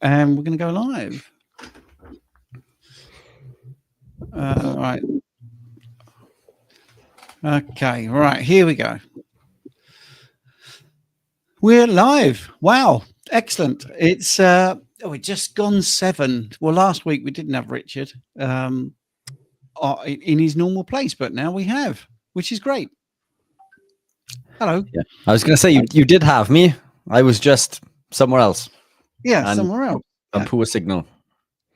And we're going to go live. Right. Okay, right, here we go. We're live. Wow, excellent. It's just gone 7. Well, last week we didn't have Richard in his normal place, but now we have, which is great. Hello. Yeah, I was going to say you did have me. I was just somewhere else. Yeah, somewhere else. A poor signal.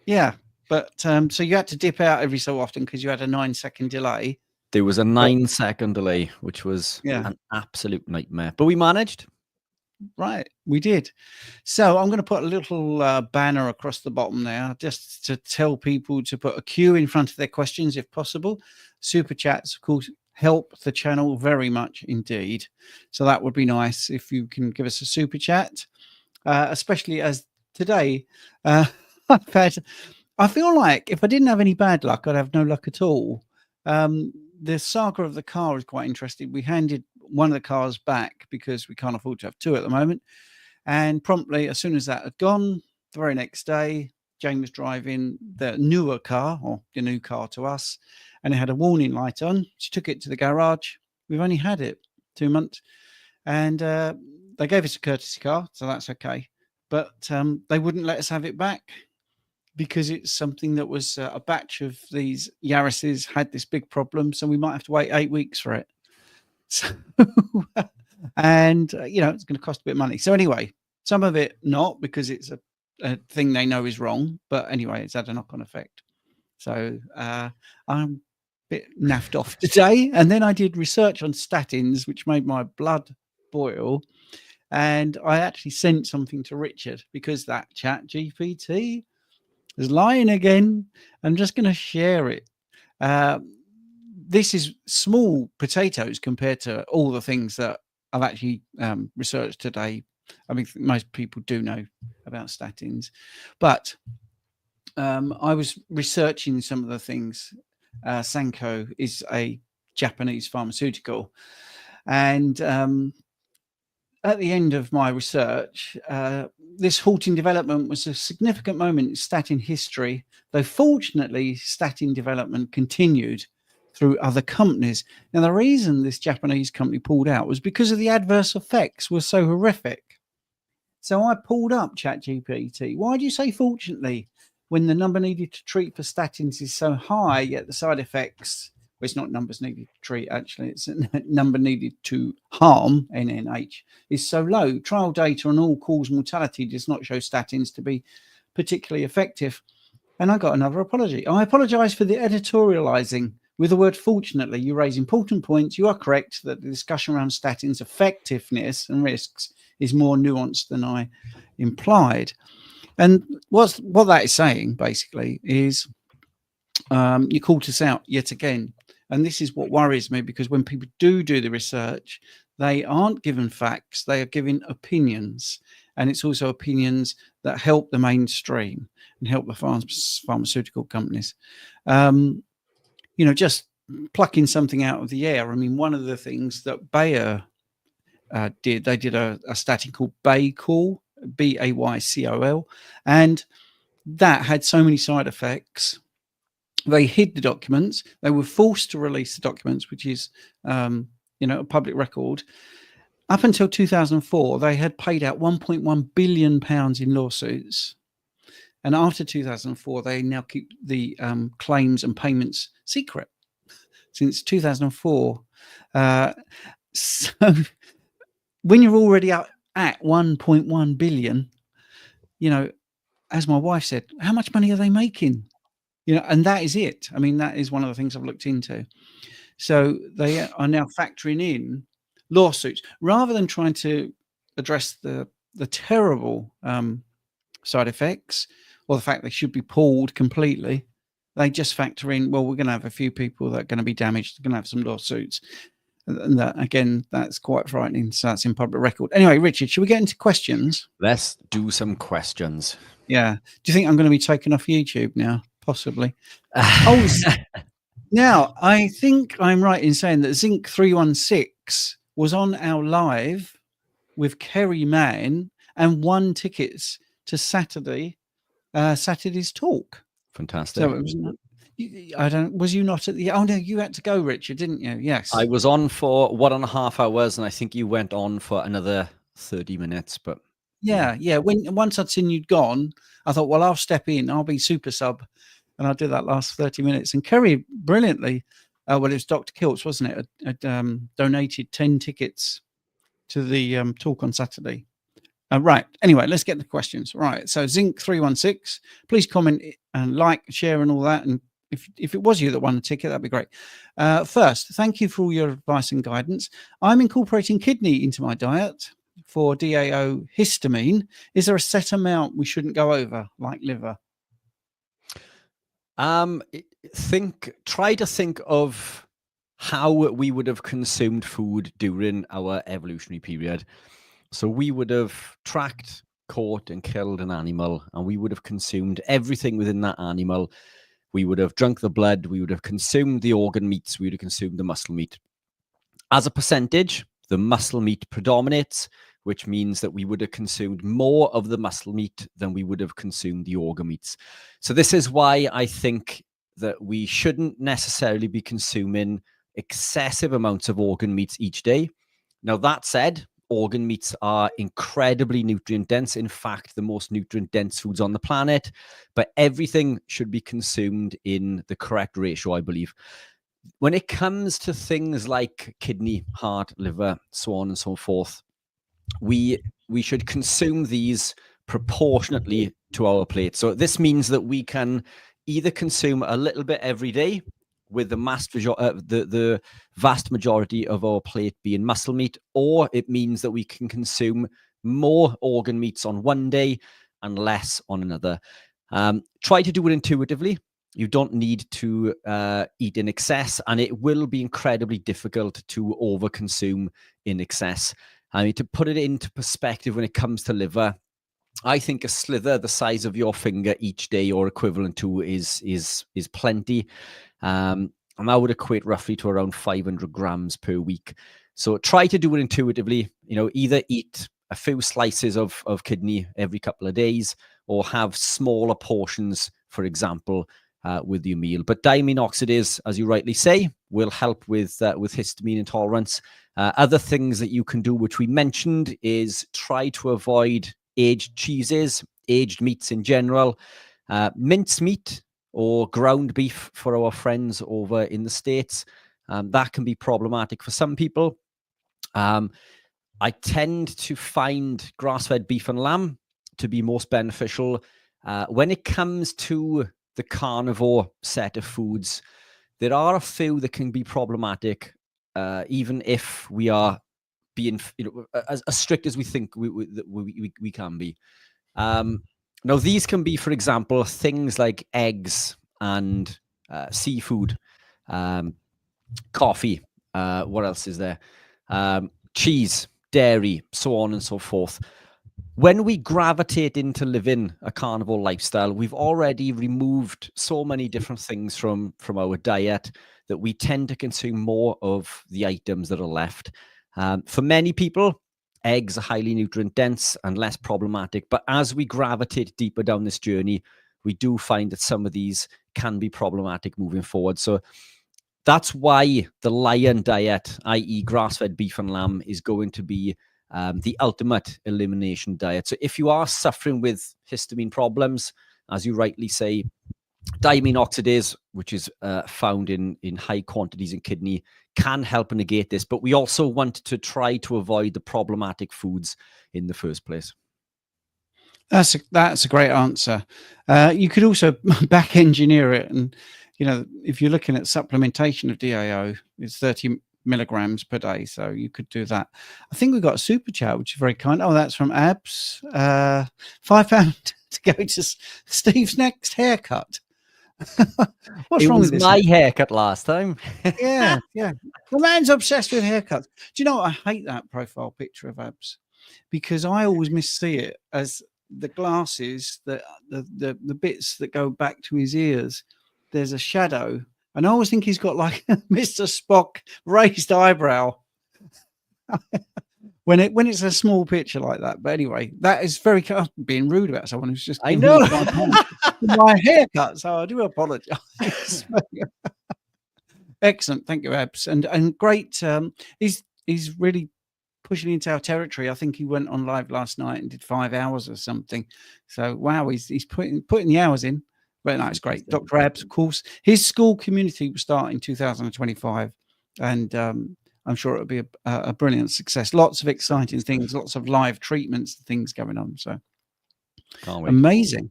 Yeah, but so you had to dip out every so often because you had a 9-second delay. There was a 9-second delay, which was an absolute nightmare. But we managed. Right, we did. So I'm going to put a little banner across the bottom there just to tell people to put a Q in front of their questions if possible. Super chats, of course, help the channel very much indeed. So that would be nice if you can give us a super chat, especially as today I feel like if I didn't have any bad luck, I'd have no luck at all. The saga of the car is quite interesting. We handed one of the cars back because we can't afford to have 2 at the moment. And promptly, as soon as that had gone, the very next day, Jane was driving the newer car, or the new car to us, and it had a warning light on. She took it to the garage. We've only had it 2 months. And they gave us a courtesy car, so that's okay. But they wouldn't let us have it back because it's something that was a batch of these Yaris's had this big problem. So we might have to wait 8 weeks for it. So, and, it's going to cost a bit of money. So anyway, some of it not because it's a thing they know is wrong. But anyway, it's had a knock-on effect. So I'm a bit naffed off today. And then I did research on statins, which made my blood boil. And I actually sent something to Richard because that chat GPT is lying again. I'm just going to share it. This is small potatoes compared to all the things that I've actually researched today. I mean, most people do know about statins, but I was researching some of the things. Sanko is a Japanese pharmaceutical, and at the end of my research, this halting development was a significant moment in statin history, though fortunately statin development continued through other companies. Now, the reason this Japanese company pulled out was because of the adverse effects were so horrific. So I pulled up ChatGPT. Why do you say fortunately when the number needed to treat for statins is so high, yet the side effects, well, it's not numbers needed to treat, actually, it's a number needed to harm, NNH, is so low. Trial data on all-cause mortality does not show statins to be particularly effective. And I got another apology. I apologize for the editorializing. With the word fortunately, you raise important points. You are correct that the discussion around statins' effectiveness and risks is more nuanced than I implied. And what that is saying, basically, is you called us out yet again. And this is what worries me, because when people do the research, they aren't given facts, they are given opinions. And it's also opinions that help the mainstream and help the pharmaceutical companies. Just plucking something out of the air. I mean, one of the things that Bayer did, they did a statin called Baycol, Baycol, and that had so many side effects. They hid the documents. They were forced to release the documents, which is, a public record. Up until 2004, they had paid out £1.1 billion in lawsuits. And after 2004, they now keep the claims and payments secret since 2004. So when you're already at 1.1 billion, as my wife said, how much money are they making? And that is it. I mean, that is one of the things I've looked into. So they are now factoring in lawsuits rather than trying to address the terrible side effects or the fact they should be pulled completely. They just factor in, well, we're going to have a few people that are going to be damaged. They're going to have some lawsuits. And that, again, that's quite frightening. So that's in public record. Anyway, Richard, should we get into questions? Let's do some questions. Yeah. Do you think I'm going to be taken off YouTube now? Possibly. Now, I think I'm right in saying that Zinc 316 was on our live with Kerry Mann and won tickets to Saturday's talk. Fantastic. So it was. Was you not at the? Oh no, you had to go, Richard, didn't you? Yes. I was on for 1.5 hours, and I think you went on for another 30 minutes. But yeah. Once I'd seen you'd gone, I thought, well, I'll step in. I'll be super sub, and I'll do that last 30 minutes. And Kerry brilliantly, well, it was Dr. Kiltz, wasn't it? Had donated 10 tickets to the talk on Saturday. Right. Anyway, let's get the questions. Right. So Zinc316, please comment and like, share, and all that. And if it was you that won the ticket, that'd be great. First, thank you for all your advice and guidance. I'm incorporating kidney into my diet for DAO histamine. Is there a set amount we shouldn't go over, like liver? Try to think of how we would have consumed food during our evolutionary period. So we would have tracked, caught, and killed an animal, and we would have consumed everything within that animal. We would have drunk the blood, we would have consumed the organ meats, we would have consumed the muscle meat. As a percentage, the muscle meat predominates, which means that we would have consumed more of the muscle meat than we would have consumed the organ meats. So this is why I think that we shouldn't necessarily be consuming excessive amounts of organ meats each day. Now, that said, organ meats are incredibly nutrient dense. In fact, the most nutrient dense foods on the planet, but everything should be consumed in the correct ratio, I believe. When it comes to things like kidney, heart, liver, so on and so forth, we should consume these proportionately to our plate. So this means that we can either consume a little bit every day, with the vast majority of our plate being muscle meat, or it means that we can consume more organ meats on one day and less on another. Try to do it intuitively. You don't need to eat in excess, and it will be incredibly difficult to overconsume in excess. I mean, to put it into perspective, when it comes to liver, I think a slither the size of your finger each day or equivalent to is plenty. And that would equate roughly to around 500 grams per week. So try to do it intuitively. Either eat a few slices of kidney every couple of days, or have smaller portions, for example, with your meal. But diamine oxidase, as you rightly say, will help with histamine intolerance. Other things that you can do, which we mentioned, is try to avoid aged cheeses, aged meats in general, mince meat or ground beef for our friends over in the States. That can be problematic for some people. I tend to find grass-fed beef and lamb to be most beneficial. When it comes to the carnivore set of foods, there are a few that can be problematic, even if we are being as strict as we think we can be. Now, these can be, for example, things like eggs and seafood, coffee. What else is there? Cheese, dairy, so on and so forth. When we gravitate into living a carnivore lifestyle, we've already removed so many different things from our diet that we tend to consume more of the items that are left. For many people, eggs are highly nutrient dense and less problematic. But as we gravitate deeper down this journey, we do find that some of these can be problematic moving forward. So that's why the lion diet, i.e. grass-fed beef and lamb, is going to be the ultimate elimination diet. So if you are suffering with histamine problems, as you rightly say, diamine oxidase, which is found in high quantities in kidney, can help negate this. But we also want to try to avoid the problematic foods in the first place. That's a great answer. You could also back engineer it, and if you're looking at supplementation of DAO, it's 30 milligrams per day, so you could do that. I think we've got a super chat, which is very kind. Oh, that's from Abs. £5 to go to Steve's next haircut. What's wrong with this? My haircut last time. yeah. The man's obsessed with haircuts. Do you know what? I hate that profile picture of Abs, because I always missee it as the glasses, the bits that go back to his ears. There's a shadow, and I always think he's got like Mr. Spock raised eyebrow. when it's a small picture like that. But anyway, that is very being rude about someone who's just I given know. me my haircut. So I do apologise. Excellent, thank you, Abs, and great. He's really pushing into our territory. I think he went on live last night and did 5 hours or something. So wow, he's putting the hours in. But no, it's great. Dr. Abs, of course, his school community will start in 2025, and I'm sure it'll be a brilliant success. Lots of exciting things, lots of live treatments, things going on. So amazing.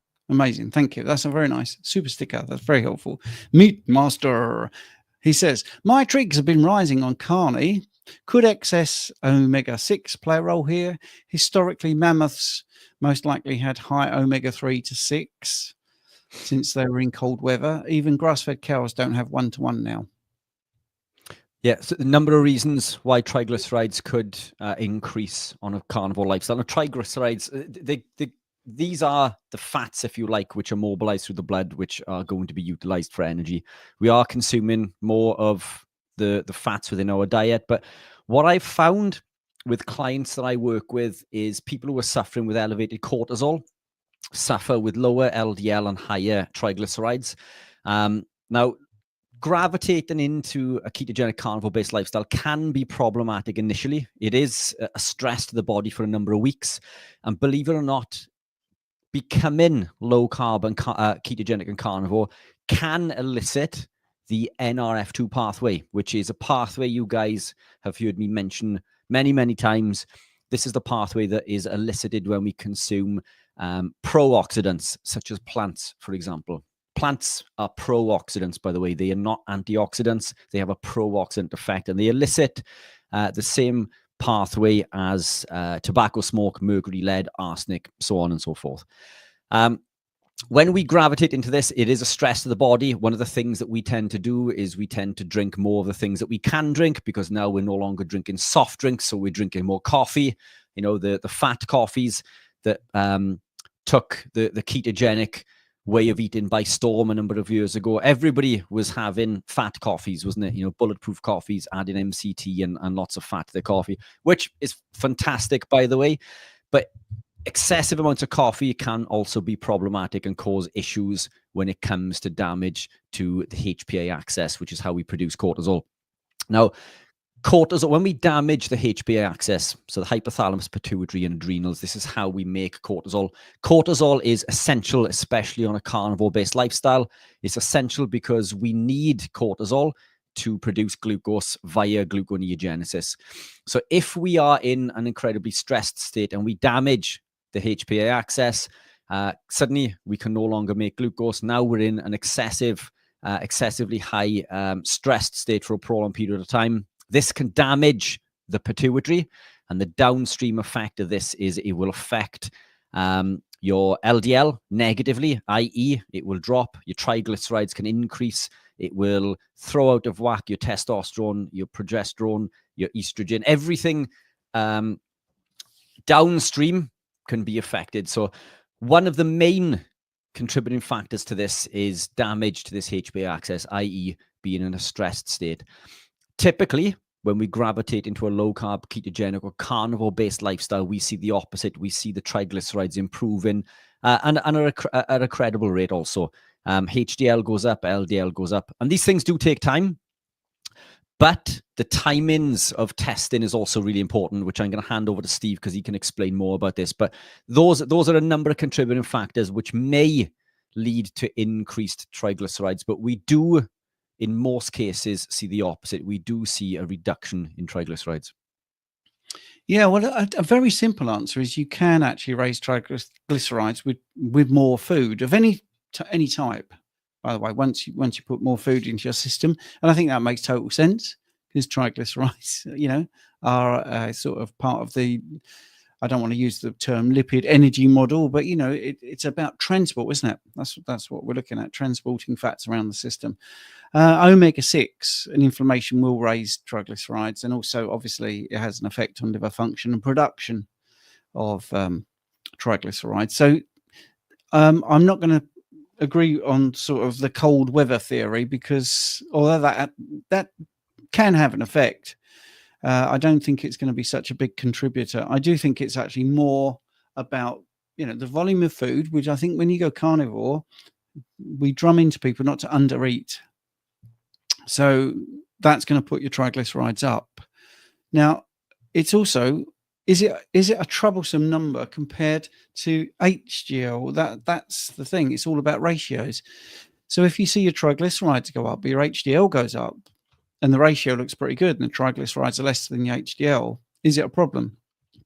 Thank you. That's a very nice super sticker. That's very helpful. Meat Master. He says, my trigs have been rising on carne. Could excess omega-6 play a role here? Historically, mammoths most likely had high omega-3 to 6 since they were in cold weather. Even grass-fed cows don't have 1-to-1 now. Yeah, so a number of reasons why triglycerides could increase on a carnivore lifestyle. Now, triglycerides, these are the fats, if you like, which are mobilized through the blood, which are going to be utilized for energy. We are consuming more of the fats within our diet. But what I've found with clients that I work with is people who are suffering with elevated cortisol suffer with lower LDL and higher triglycerides. Now, gravitating into a ketogenic carnivore-based lifestyle can be problematic initially. It is a stress to the body for a number of weeks. And believe it or not, becoming low-carb and ketogenic and carnivore can elicit the NRF2 pathway, which is a pathway you guys have heard me mention many, many times. This is the pathway that is elicited when we consume pro-oxidants, such as plants, for example. Plants are pro-oxidants, by the way. They are not antioxidants. They have a pro-oxidant effect, and they elicit the same pathway as tobacco smoke, mercury, lead, arsenic, so on and so forth. When we gravitate into this, it is a stress to the body. One of the things that we tend to do is we tend to drink more of the things that we can drink, because now we're no longer drinking soft drinks, so we're drinking more coffee. You know, the fat coffees that took the ketogenic way of eating by storm a number of years ago. Everybody was having fat coffees, wasn't it? You know, bulletproof coffees, adding MCT and lots of fat to their coffee, which is fantastic, by the way. But excessive amounts of coffee can also be problematic and cause issues when it comes to damage to the HPA axis, which is how we produce cortisol. Now, cortisol, when we damage the HPA axis, so the hypothalamus, pituitary, and adrenals, this is how we make cortisol. Cortisol is essential, especially on a carnivore-based lifestyle. It's essential because we need cortisol to produce glucose via gluconeogenesis. So if we are in an incredibly stressed state and we damage the HPA axis, suddenly we can no longer make glucose. Now we're in an excessively high stressed state for a prolonged period of time. This can damage the pituitary, and the downstream effect of this is it will affect your LDL negatively, i.e. it will drop, your triglycerides can increase, it will throw out of whack your testosterone, your progesterone, your estrogen, everything downstream can be affected. So one of the main contributing factors to this is damage to this HPA axis, i.e. being in a stressed state. Typically, when we gravitate into a low-carb, ketogenic, or carnivore-based lifestyle, we see the opposite. We see the triglycerides improving and at a credible rate also. HDL goes up, LDL goes up. And these things do take time. But the timings of testing is also really important, which I'm going to hand over to Steve because he can explain more about this. But those are a number of contributing factors which may lead to increased triglycerides. But we do, in most cases, see the opposite. We do see a reduction in triglycerides. Yeah, well, a very simple answer is you can actually raise triglycerides with more food of any type. By the way, once you put more food into your system, and I think that makes total sense because triglycerides, you know, are sort of part of the. I don't want to use the term lipid energy model, but you know, it's about transport, isn't it? That's what we're looking at, transporting fats around the system. Omega-6 and inflammation will raise triglycerides, and also obviously it has an effect on liver function and production of triglycerides. So I'm not going to agree on sort of the cold weather theory, because although that can have an effect, I don't think it's going to be such a big contributor. I do think it's actually more about, the volume of food, which I think when you go carnivore, we drum into people not to undereat. So that's going to put your triglycerides up. Now, it's also, is it a troublesome number compared to HDL? That's the thing. It's all about ratios. So if you see your triglycerides go up, but your HDL goes up, and the ratio looks pretty good, and the triglycerides are less than the HDL, is it a problem?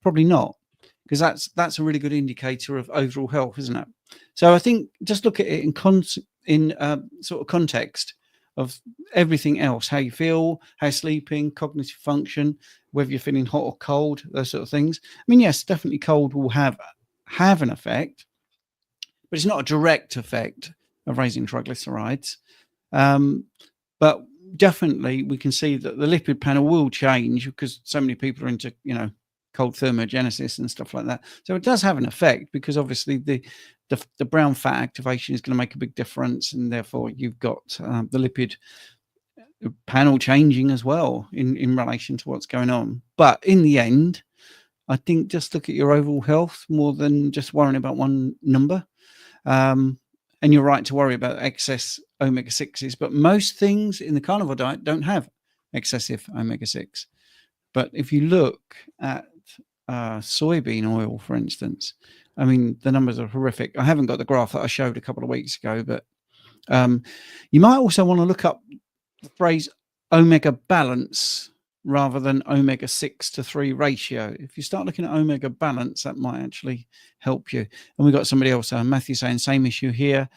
Probably not, because that's a really good indicator of overall health, isn't it? So I think just look at it in sort of context of everything else: how you feel, how you're sleeping, cognitive function, whether you're feeling hot or cold, those sort of things. I mean, yes, definitely cold will have an effect, but it's not a direct effect of raising triglycerides. But definitely we can see that the lipid panel will change because so many people are into, cold thermogenesis and stuff like that. So it does have an effect, because obviously the brown fat activation is going to make a big difference, and therefore you've got the lipid panel changing as well in relation to what's going on. But in the end, I think just look at your overall health more than just worrying about one number. And you're right to worry about excess omega-6s, but most things in the carnivore diet don't have excessive omega-6. But if you look at soybean oil, for instance, I mean, the numbers are horrific. I haven't got the graph that I showed a couple of weeks ago, but you might also want to look up the phrase omega balance rather than omega-6 to 3 ratio. If you start looking at omega balance, that might actually help you. And we've got somebody else, Matthew, saying same issue here.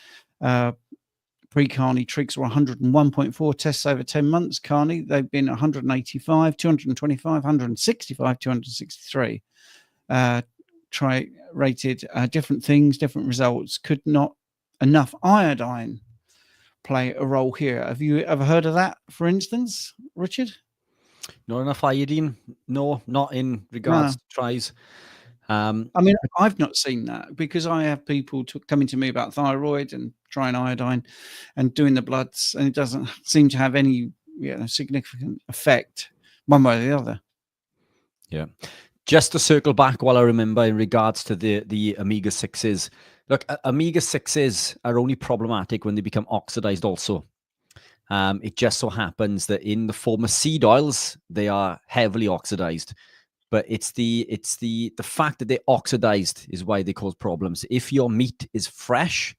Pre-carni trigs were 101.4 tests over 10 months. Carni, they've been 185, 225, 165, 263. Rated different things, different results. Could not enough iodine play a role here? Have you ever heard of that, for instance, Richard? Not enough iodine? No, not in regards to tries. I mean, I've not seen that, because I have people coming to me about thyroid and trying iodine and doing the bloods, and it doesn't seem to have any significant effect one way or the other. Yeah. Just to circle back while I remember in regards to the omega-6s. Look, omega-6s are only problematic when they become oxidized also. It just so happens that in the form of seed oils, they are heavily oxidized. But it's the fact that they're oxidized is why they cause problems. If your meat is fresh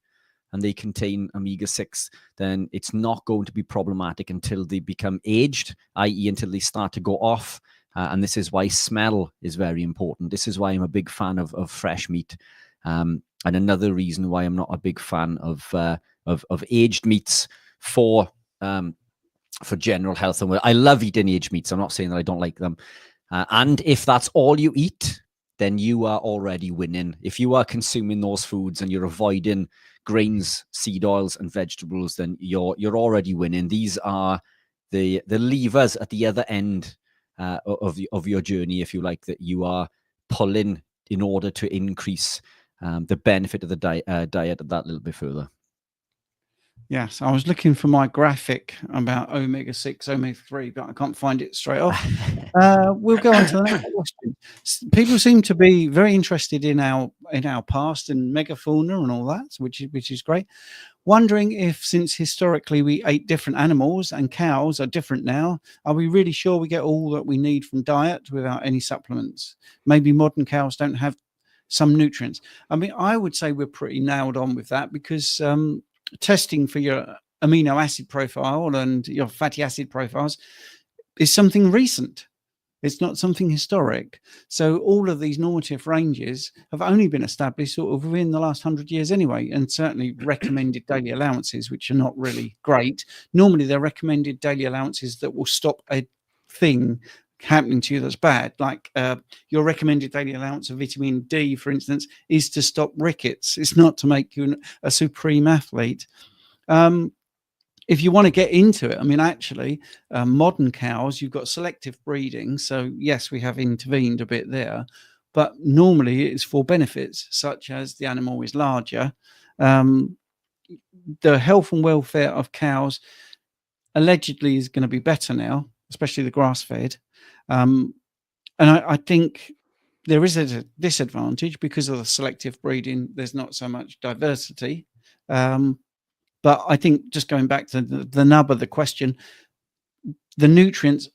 and they contain omega-6, then it's not going to be problematic until they become aged, i.e. until they start to go off. And this is why smell is very important. This is why I'm a big fan of fresh meat. And another reason why I'm not a big fan of aged meats for general health. And I love eating aged meats. I'm not saying that I don't like them. And if that's all you eat, then you are already winning. If you are consuming those foods and you're avoiding grains, seed oils, and vegetables, then you're already winning. These are the levers at the other end of your journey, if you like, that you are pulling in order to increase the benefit of the diet that little bit further. Yes, I was looking for my graphic about omega-6, omega-3, but I can't find it straight off. We'll go on to the next question. People seem to be very interested in our past and megafauna and all that, which is great. Wondering if, since historically we ate different animals and cows are different now, are we really sure we get all that we need from diet without any supplements? Maybe modern cows don't have some nutrients. I mean, I would say we're pretty nailed on with that, because testing for your amino acid profile and your fatty acid profiles is something recent. It's not something historic. So all of these normative ranges have only been established sort of within the last 100 years anyway, and certainly recommended daily allowances, which are not really great. Normally they're recommended daily allowances that will stop a thing happening to you that's bad. Like your recommended daily allowance of vitamin D, for instance, is to stop rickets. It's not to make you a supreme athlete. If you want to get into it, I mean, actually, modern cows, you've got selective breeding. So yes, we have intervened a bit there, but normally it's for benefits, such as the animal is larger. The health and welfare of cows allegedly is going to be better now, especially the grass-fed. And I think there is a disadvantage because of the selective breeding. There's not so much diversity. But I think, just going back to the nub of the question, the nutrients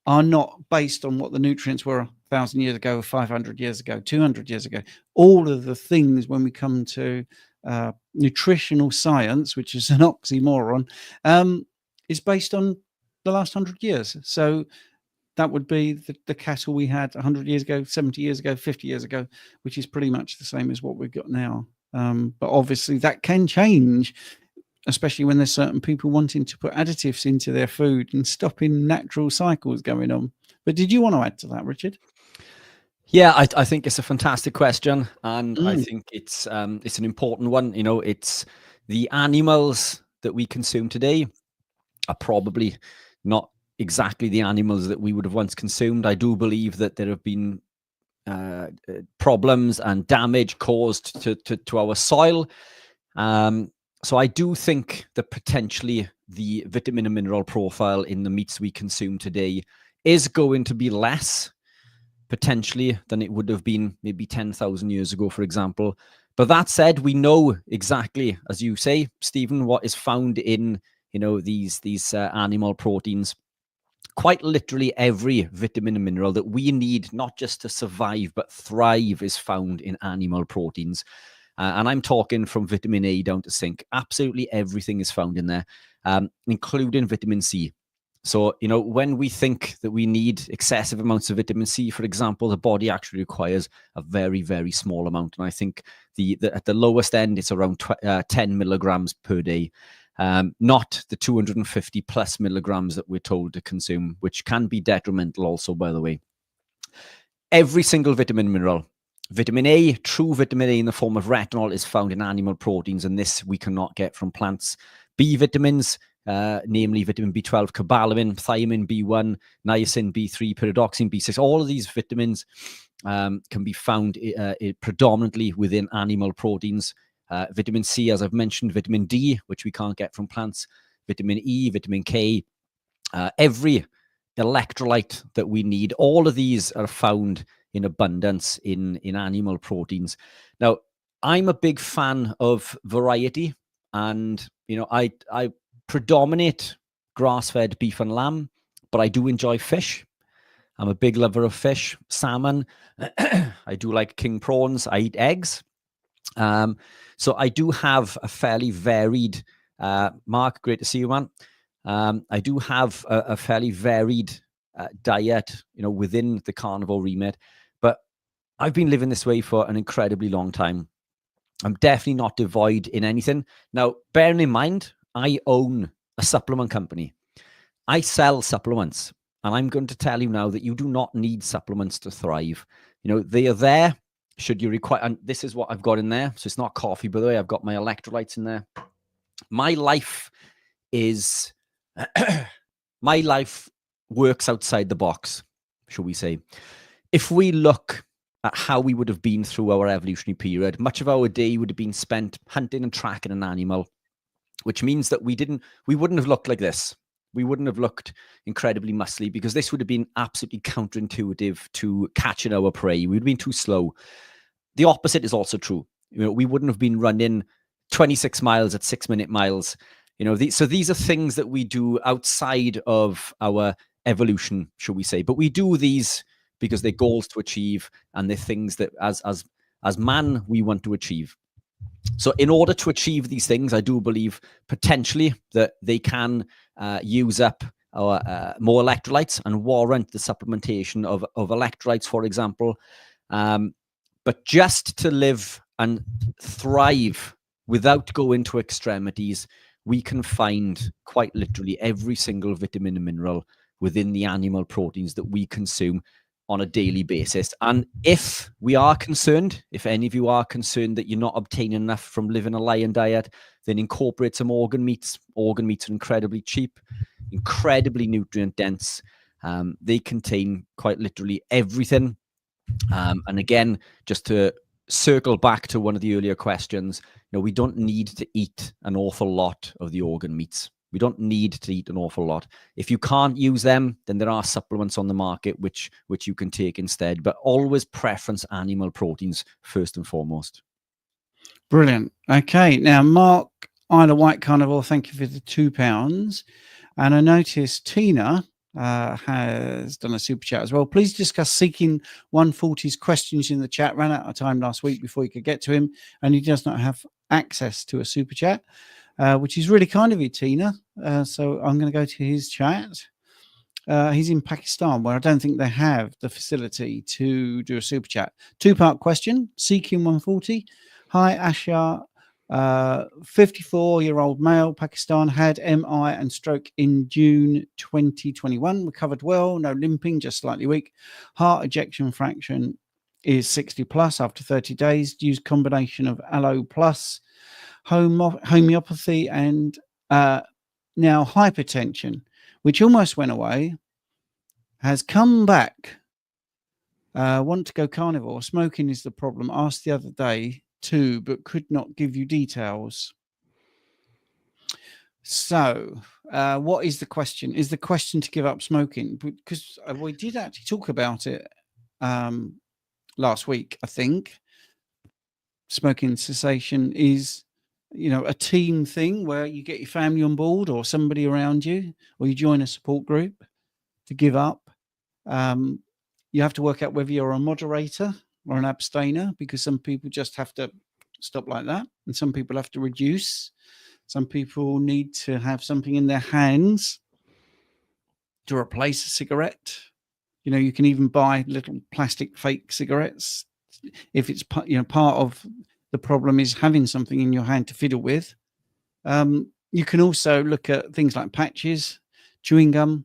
are not based on what the nutrients were 1,000 years ago, 500 years ago, 200 years ago. All of the things, when we come to nutritional science, which is an oxymoron, is based on the last 100 years. So that would be the cattle we had 100 years ago, 70 years ago, 50 years ago, which is pretty much the same as what we've got now. But obviously that can change, especially when there's certain people wanting to put additives into their food and stopping natural cycles going on. But did you want to add to that, Richard? Yeah, I think it's a fantastic question, and I think it's an important one. You know, it's the animals that we consume today are probably not exactly the animals that we would have once consumed. I do believe that there have been problems and damage caused to our soil. So I do think that potentially the vitamin and mineral profile in the meats we consume today is going to be less, potentially, than it would have been maybe 10,000 years ago, for example. But that said, we know exactly, as you say, Stephen, what is found in, you know, these animal proteins. Quite literally every vitamin and mineral that we need, not just to survive, but thrive, is found in animal proteins. And I'm talking from vitamin A down to zinc. Absolutely everything is found in there, including vitamin C. So, you know, when we think that we need excessive amounts of vitamin C, for example, the body actually requires a very, very small amount. And I think at the lowest end, it's around 10 milligrams per day. Not the 250 plus milligrams that we're told to consume, which can be detrimental also, by the way. Every single vitamin mineral, vitamin A, true vitamin A in the form of retinol, is found in animal proteins, and this we cannot get from plants. B vitamins, namely vitamin B12, cobalamin, thiamine, B1, niacin, B3, pyridoxine, B6, all of these vitamins can be found predominantly within animal proteins. Vitamin C, as I've mentioned, vitamin D, which we can't get from plants, vitamin E, vitamin K, every electrolyte that we need, all of these are found in abundance in animal proteins. Now, I'm a big fan of variety, and, you know, I predominate grass-fed beef and lamb, but I do enjoy fish. I'm a big lover of fish, salmon. I do like king prawns. I eat eggs. So I do have a fairly varied, Mark, great to see you, man. I do have a fairly varied diet, you know, within the carnivore remit, but I've been living this way for an incredibly long time. I'm definitely not devoid in anything. Now, bearing in mind, I own a supplement company. I sell supplements, and I'm going to tell you now that you do not need supplements to thrive. You know, they are there should you require, and this is what I've got in there. So it's not coffee, by the way. I've got my electrolytes in there. My life is, my life works outside the box, shall we say. If we look at how we would have been through our evolutionary period, much of our day would have been spent hunting and tracking an animal, which means that we wouldn't have looked like this. We wouldn't have looked incredibly muscly, because this would have been absolutely counterintuitive to catching our prey. We'd have been too slow. The opposite is also true. You know, we wouldn't have been running 26 miles at 6-minute miles. You know, so these are things that we do outside of our evolution, shall we say. But we do these because they're goals to achieve, and they're things that as man we want to achieve. So in order to achieve these things, I do believe potentially that they can use up our more electrolytes and warrant the supplementation of electrolytes, for example. But just to live and thrive without going to extremities, we can find quite literally every single vitamin and mineral within the animal proteins that we consume on a daily basis. And if we are concerned, if any of you are concerned that you're not obtaining enough from living a lion diet, then incorporate some organ meats. Organ meats are incredibly cheap, incredibly nutrient dense. They contain quite literally everything. And again, just to circle back to one of the earlier questions, you know, we don't need to eat an awful lot of the organ meats. We don't need to eat an awful lot. If you can't use them, then there are supplements on the market which you can take instead. But always preference animal proteins first and foremost. Brilliant. Okay, now Mark Isla White Carnivore, thank you for the £2. And I noticed Tina has done a super chat as well. Please discuss Seeking 140's questions in the chat. Ran out of time last week before you could get to him, and he does not have access to a super chat, which is really kind of you, Tina. So I'm going to go to his chat. He's in Pakistan, where I don't think they have the facility to do a super chat. 2-part question. Seeking 140. Hi, Asha. 54-year-old male, Pakistan, had MI and stroke in June 2021. Recovered well, no limping, just slightly weak. Heart ejection fraction is 60 plus after 30 days. Used combination of Aloe plus homeopathy and now hypertension, which almost went away, has come back. Want to go carnivore. Smoking is the problem. Asked the other day too, but could not give you details. So what is the question? Is the question to give up smoking? Because we did actually talk about it last week, I think. Smoking cessation is, a team thing where you get your family on board or somebody around you, or you join a support group to give up. You have to work out whether you're a moderator or an abstainer, because some people just have to stop like that, and some people have to reduce. Some people need to have something in their hands to replace a cigarette. You can even buy little plastic fake cigarettes if it's part of the problem is having something in your hand to fiddle with. You can also look at things like patches, chewing gum.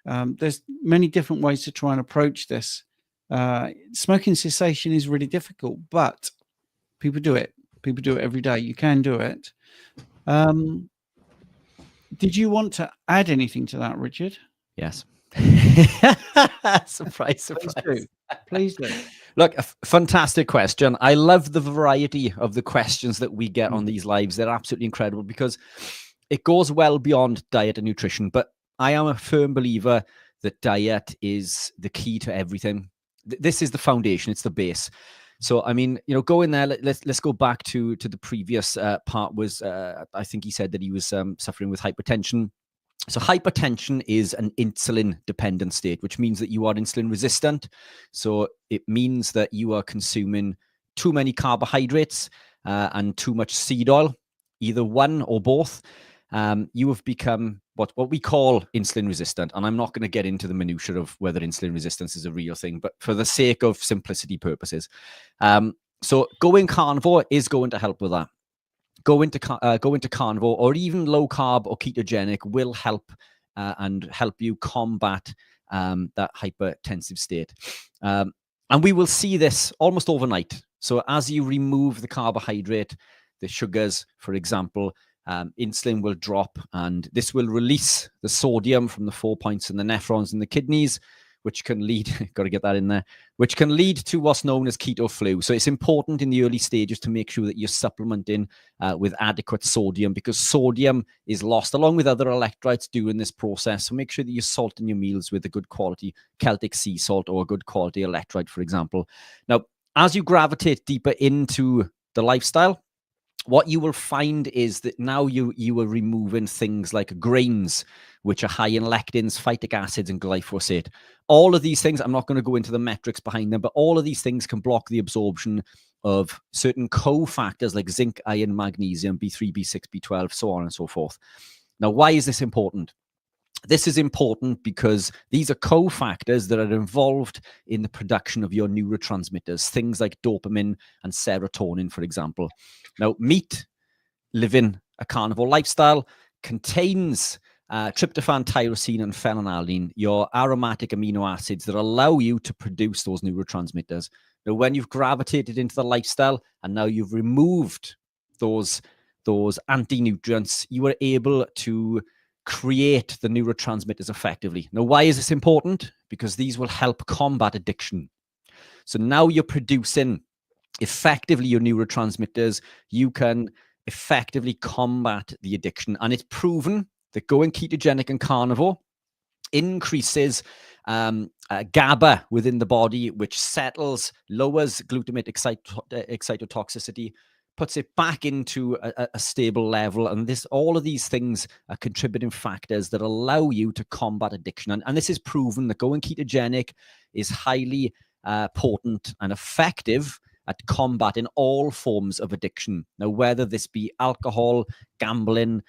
There's many different ways to try and approach this. Smoking cessation is really difficult, but people do it. People do it every day. You can do it. Did you want to add anything to that, Richard? Yes. Surprise. Please do. Look, a fantastic question. I love the variety of the questions that we get on these lives. They're absolutely incredible because it goes well beyond diet and nutrition. But I am a firm believer that diet is the key to everything. This is the foundation. It's the base. So, I mean, go in there. Let's go back to the previous part. Was I think he said that he was suffering with hypertension. So hypertension is an insulin-dependent state, which means that you are insulin resistant. So it means that you are consuming too many carbohydrates and too much seed oil, either one or both. You have become what we call insulin resistant. And I'm not going to get into the minutiae of whether insulin resistance is a real thing, but for the sake of simplicity purposes. So going carnivore is going to help with that. Go into carnivore or even low carb or ketogenic will help and help you combat that hypertensive state. And we will see this almost overnight. So as you remove the carbohydrate, the sugars, for example, insulin will drop, and this will release the sodium from the 4 points in the nephrons in the kidneys, which can lead, got to get that in there, which can lead to what's known as keto flu. So it's important in the early stages to make sure that you're supplementing with adequate sodium, because sodium is lost along with other electrolytes during this process. So make sure that you're salting your meals with a good quality Celtic sea salt or a good quality electrolyte, for example. Now, as you gravitate deeper into the lifestyle, what you will find is that now you are removing things like grains, which are high in lectins, phytic acids, and glyphosate. All of these things, I'm not going to go into the metrics behind them, but all of these things can block the absorption of certain cofactors like zinc, iron, magnesium, B3, B6, B12, so on and so forth. Now, why is this important? This is important because these are cofactors that are involved in the production of your neurotransmitters, things like dopamine and serotonin, for example. Now, meat, living a carnivore lifestyle, contains tryptophan, tyrosine, and phenylalanine, your aromatic amino acids that allow you to produce those neurotransmitters. Now, when you've gravitated into the lifestyle and now you've removed those anti-nutrients, you are able to create the neurotransmitters effectively. Now, why is this important? Because these will help combat addiction. So now you're producing effectively your neurotransmitters. You can effectively combat the addiction. And it's proven that going ketogenic and carnivore increases GABA within the body, which settles, lowers glutamate excitotoxicity, puts it back into a stable level. And all of these things are contributing factors that allow you to combat addiction. And this is proven that going ketogenic is highly potent and effective at combating all forms of addiction. Now, whether this be alcohol, gambling,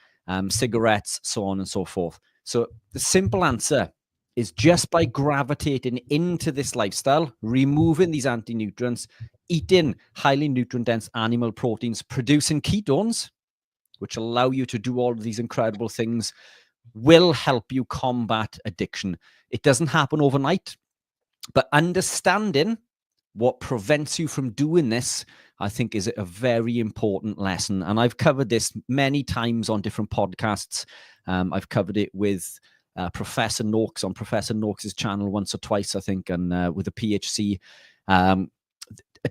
cigarettes, so on and so forth. So the simple answer is just by gravitating into this lifestyle, removing these anti-nutrients, eating highly nutrient-dense animal proteins, producing ketones, which allow you to do all of these incredible things, will help you combat addiction. It doesn't happen overnight, but understanding what prevents you from doing this, I think, is a very important lesson. And I've covered this many times on different podcasts. I've covered it with Professor Noakes on Professor Noakes' channel once or twice, I think, and with a PHC.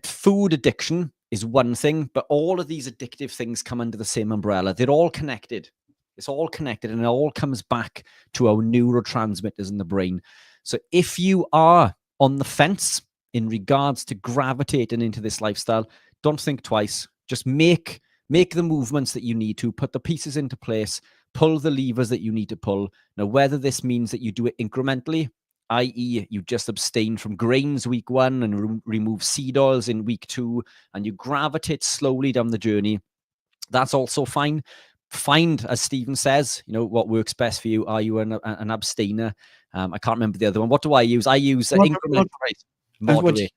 Food addiction is one thing, but all of these addictive things come under the same umbrella. They're all connected. It's all connected, and it all comes back to our neurotransmitters in the brain. So if you are on the fence in regards to gravitating into this lifestyle, don't think twice. Just make the movements that you need to, put the pieces into place, pull the levers that you need to pull. Now, whether this means that you do it incrementally, i.e. you just abstain from grains week 1 and remove seed oils in week 2, and you gravitate slowly down the journey, that's also fine. Find, as Stephen says, what works best for you. Are you an abstainer? I can't remember the other one. What do I use? I use moderator.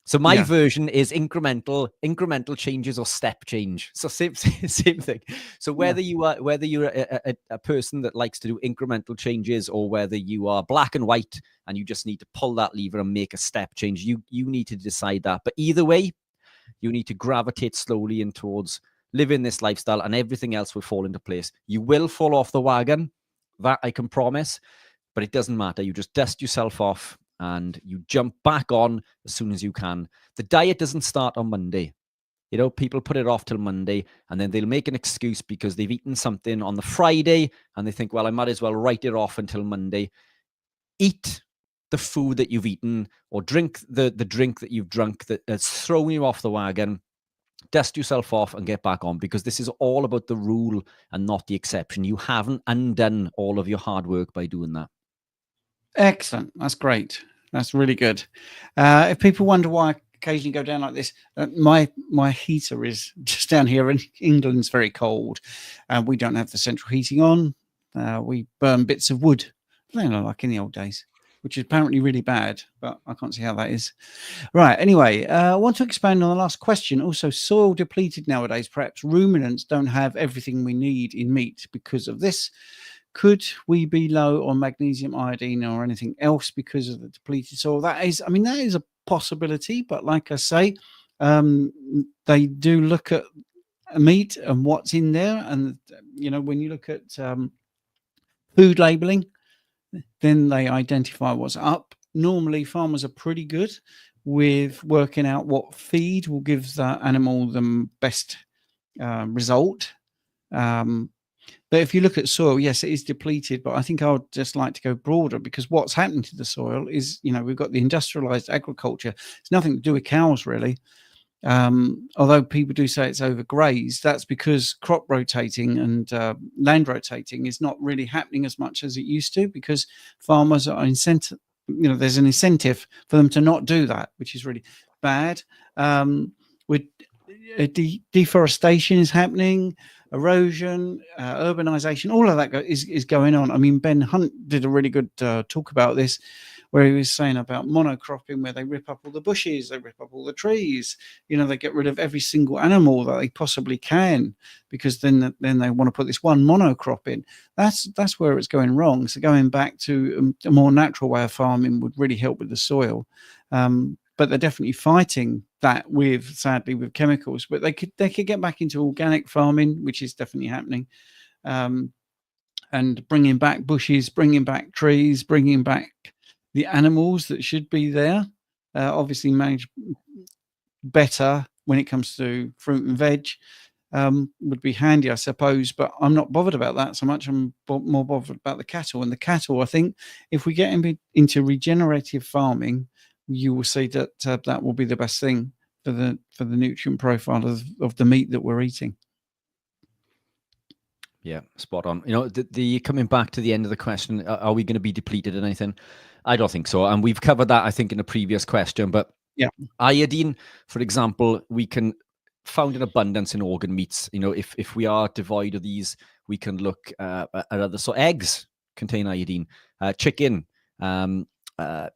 So my version is incremental changes or step change. So same thing. So whether you're a person that likes to do incremental changes, or whether you are black and white and you just need to pull that lever and make a step change, you need to decide that. But either way, you need to gravitate slowly in towards living this lifestyle, and everything else will fall into place. You will fall off the wagon, that I can promise, but it doesn't matter. You just dust yourself off and you jump back on as soon as you can. The diet doesn't start on Monday. People put it off till Monday, and then they'll make an excuse because they've eaten something on the Friday and they think, well, I might as well write it off until Monday. Eat the food that you've eaten, or drink the drink that you've drunk that's thrown you off the wagon. Dust yourself off and get back on, because this is all about the rule and not the exception. You haven't undone all of your hard work by doing that. Excellent. That's great. That's really good. If people wonder why I occasionally go down like this, my heater is just down here, and England's very cold, and we don't have the central heating on. We burn bits of wood, like in the old days, which is apparently really bad, but I can't see how that is. Right. Anyway, I want to expand on the last question. Also, soil depleted nowadays. Perhaps ruminants don't have everything we need in meat because of this. Could we be low on magnesium, iodine, or anything else because of the depleted soil? That is a possibility. But like I say, they do look at meat and what's in there. And, when you look at food labeling, then they identify what's up. Normally, farmers are pretty good with working out what feed will give the animal the best result. But if you look at soil, yes, it is depleted, but I think I would just like to go broader, because what's happening to the soil is, we've got the industrialized agriculture. It's nothing to do with cows, really. Although people do say it's overgrazed, that's because crop rotating and land rotating is not really happening as much as it used to, because farmers are incentive. There's an incentive for them to not do that, which is really bad. With deforestation is happening, erosion, urbanization, all of that is going on. I mean, Ben Hunt did a really good talk about this, where he was saying about monocropping, where they rip up all the bushes, they rip up all the trees, they get rid of every single animal that they possibly can, because then they want to put this one monocrop in. That's where it's going wrong. So going back to a more natural way of farming would really help with the soil. But they're definitely fighting that sadly with chemicals. But they could get back into organic farming, which is definitely happening, and bringing back bushes, bringing back trees, bringing back the animals that should be there. Obviously manage better when it comes to fruit and veg. would be handy, I suppose, but I'm not bothered about that so much. I'm more bothered about the cattle. And the cattle, I think, if we get into regenerative farming, you will see that that will be the best thing for the nutrient profile of the meat that we're eating. Yeah, spot on. The coming back to the end of the question, are we going to be depleted in anything? I don't think so. And we've covered that, I think, in a previous question. But yeah, iodine, for example, we can found in abundance in organ meats. If we are devoid of these, we can look at other. So eggs contain iodine, chicken,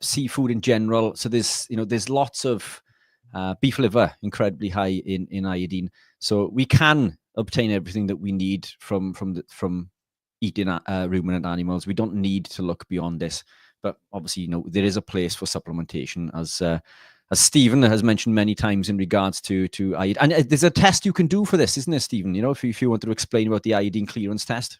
seafood in general. So there's lots of beef liver, incredibly high in iodine. So we can obtain everything that we need from eating ruminant animals. We don't need to look beyond this. But obviously, there is a place for supplementation, as Stephen has mentioned many times in regards to iodine. And there's a test you can do for this, isn't there, Stephen? If you want to explain about the iodine clearance test.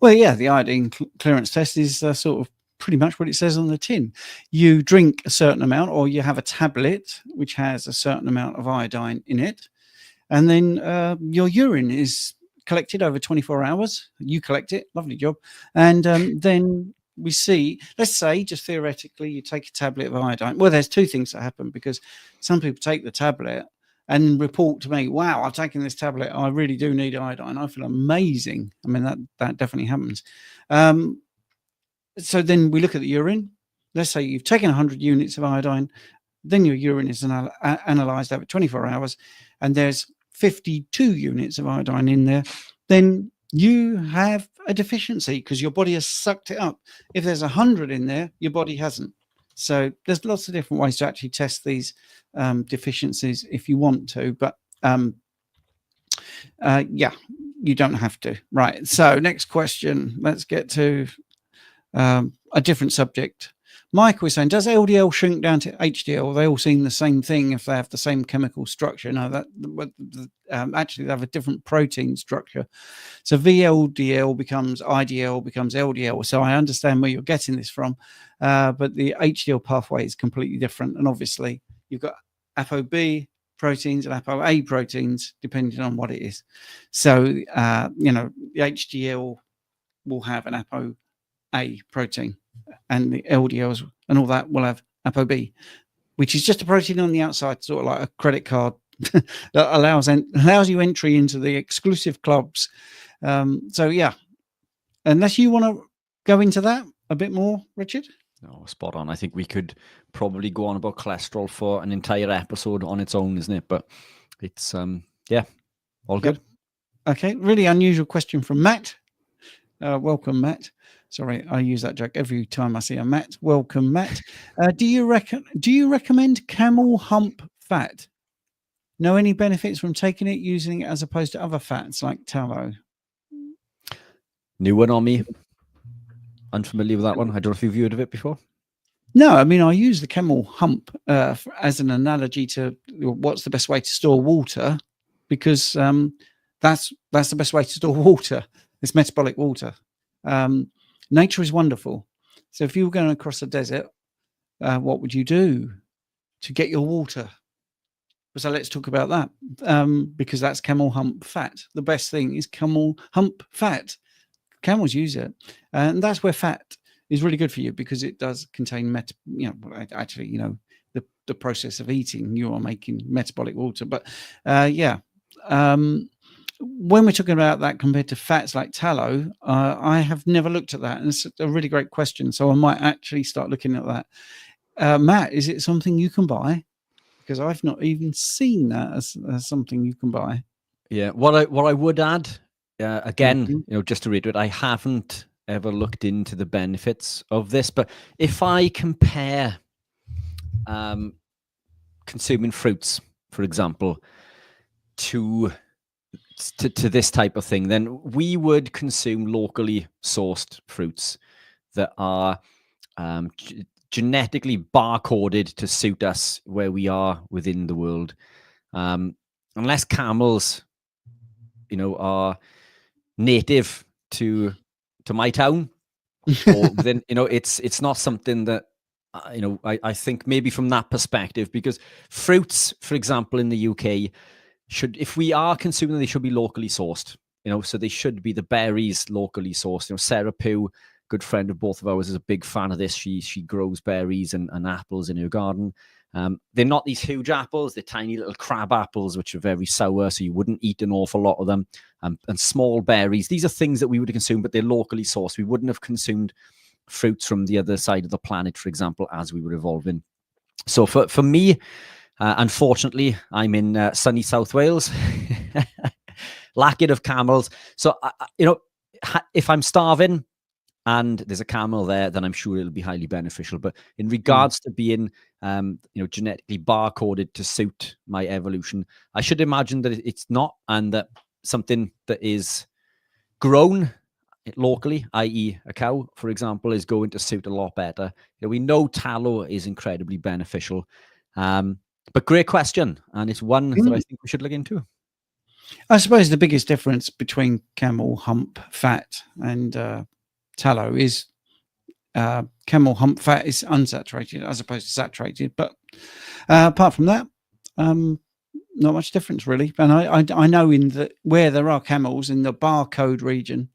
Well, yeah, the iodine clearance test is sort of pretty much what it says on the tin. You drink a certain amount, or you have a tablet which has a certain amount of iodine in it, and then your urine is collected over 24 hours. You collect it, lovely job, and then we see, let's say, just theoretically, you take a tablet of iodine. Well, there's two things that happen, because some people take the tablet and report to me, wow, I've taken this tablet, I really do need iodine, I feel amazing. I mean, that definitely happens. So then we look at the urine. Let's say you've taken 100 units of iodine, then your urine is analyzed over 24 hours, and there's 52 units of iodine in there. Then you have a deficiency because your body has sucked it up. If there's 100 in there, your body hasn't. So there's lots of different ways to actually test these deficiencies if you want to, but yeah, you don't have to. Right. So next question. Let's get to a different subject. Mike was saying, does LDL shrink down to HDL? They all seem the same thing if they have the same chemical structure. No, actually they have a different protein structure. So VLDL becomes IDL, becomes LDL. So I understand where you're getting this from, but the HDL pathway is completely different. And obviously you've got ApoB proteins and ApoA proteins, depending on what it is. So, the HDL will have an ApoA protein, and the LDLs and all that will have ApoB, which is just a protein on the outside, sort of like a credit card that allows you entry into the exclusive clubs. So yeah, unless you want to go into that a bit more, Richard. No, spot on. I think we could probably go on about cholesterol for an entire episode on its own, isn't it? But it's yeah, all good. Okay, really unusual question from Matt. Welcome, Matt. Sorry, I use that joke every time I see a Matt. Welcome, Matt. Do you recommend camel hump fat? Know any benefits from taking it, using it as opposed to other fats like tallow? New one on me. Unfamiliar with that one. I don't know if you've heard of it before. No, I mean, I use the camel hump as an analogy to what's the best way to store water, because that's the best way to store water. It's metabolic water. Nature is wonderful. So if you were going across a desert, what would you do to get your water? So let's talk about that, because that's camel hump fat. The best thing is camel hump fat. Camels use it, and that's where fat is really good for you, because it does contain the process of eating, you are making metabolic water. But when we're talking about that compared to fats like tallow, I have never looked at that, and it's a really great question. So I might actually start looking at that. Matt, is it something you can buy? Because I've not even seen that as something you can buy. Yeah, what I would add, again, just to reiterate, I haven't ever looked into the benefits of this, but if I compare consuming fruits, for example, to this type of thing, then we would consume locally sourced fruits that are genetically barcoded to suit us where we are within the world. Unless camels, are native to my town, or then it's not something that I think maybe from that perspective, because fruits, for example, in the UK, if we are consuming them, they should be locally sourced. So they should be the berries locally sourced. Sarah Pugh, good friend of both of ours, is a big fan of this. She grows berries and apples in her garden. They're not these huge apples. They're tiny little crab apples, which are very sour, so you wouldn't eat an awful lot of them. And small berries. These are things that we would have consumed, but they're locally sourced. We wouldn't have consumed fruits from the other side of the planet, for example, as we were evolving. So for me, unfortunately, I'm in sunny South Wales, lacking of camels. So, if I'm starving and there's a camel there, then I'm sure it'll be highly beneficial. But in regards to being, genetically barcoded to suit my evolution, I should imagine that it's not, and that something that is grown locally, i.e. a cow, for example, is going to suit a lot better. We know tallow is incredibly beneficial. But great question, and it's one that I think we should look into. I suppose the biggest difference between camel hump fat and tallow is camel hump fat is unsaturated as opposed to saturated. But apart from that, not much difference really. And I know where there are camels in the barcode region,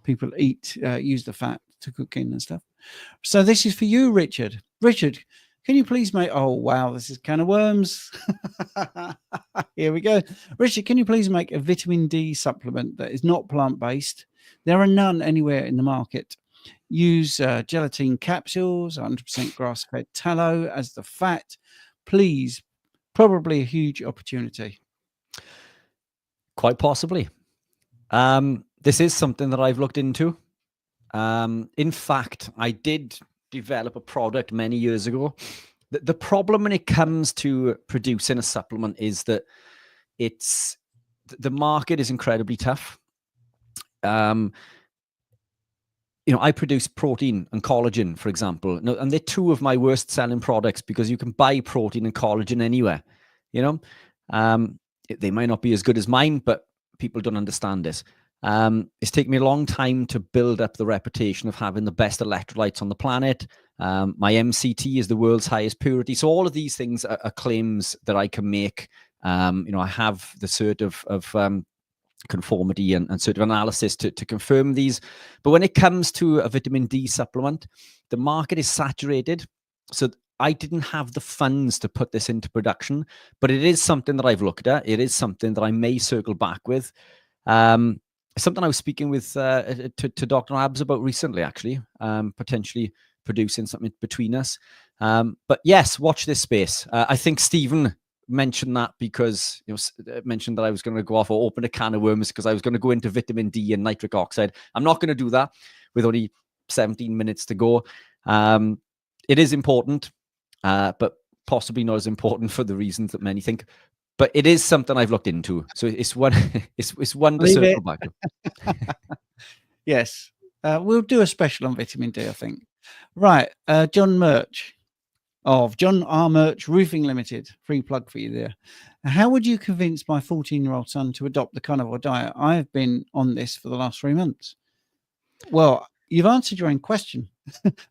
people use the fat to cook in and stuff. So this is for you, Richard. Richard, can you please make... Oh, wow, this is can of worms. Here we go. Richard, can you please make a vitamin D supplement that is not plant-based? There are none anywhere in the market. Use gelatin capsules, 100% grass-fed tallow as the fat. Please, probably a huge opportunity. Quite possibly. This is something that I've looked into. In fact, I did develop a product many years ago. The problem when it comes to producing a supplement is that the market is incredibly tough. I produce protein and collagen, for example, and they're two of my worst selling products because you can buy protein and collagen anywhere. They might not be as good as mine, but people don't understand this. It's taken me a long time to build up the reputation of having the best electrolytes on the planet. My MCT is the world's highest purity. So all of these things are claims that I can make. I have the sort of conformity and sort of analysis to confirm these. But when it comes to a vitamin D supplement, the market is saturated. So I didn't have the funds to put this into production, but it is something that I've looked at. It is something that I may circle back with. Something I was speaking with to Dr. Abs about recently, actually, potentially producing something between us. But yes, watch this space. I think Stephen mentioned that because mentioned that I was going to go off or open a can of worms because I was going to go into vitamin D and nitric oxide. I'm not going to do that with only 17 minutes to go. It is important, but possibly not as important for the reasons that many think. But it is something I've looked into, so it's one. It's one to circle back to. Yes, we'll do a special on vitamin D, I think. Right, John Murch of John R. Murch Roofing Limited. Free plug for you there. How would you convince my 14-year-old son to adopt the carnivore diet? I have been on this for the last 3 months. Well, you've answered your own question.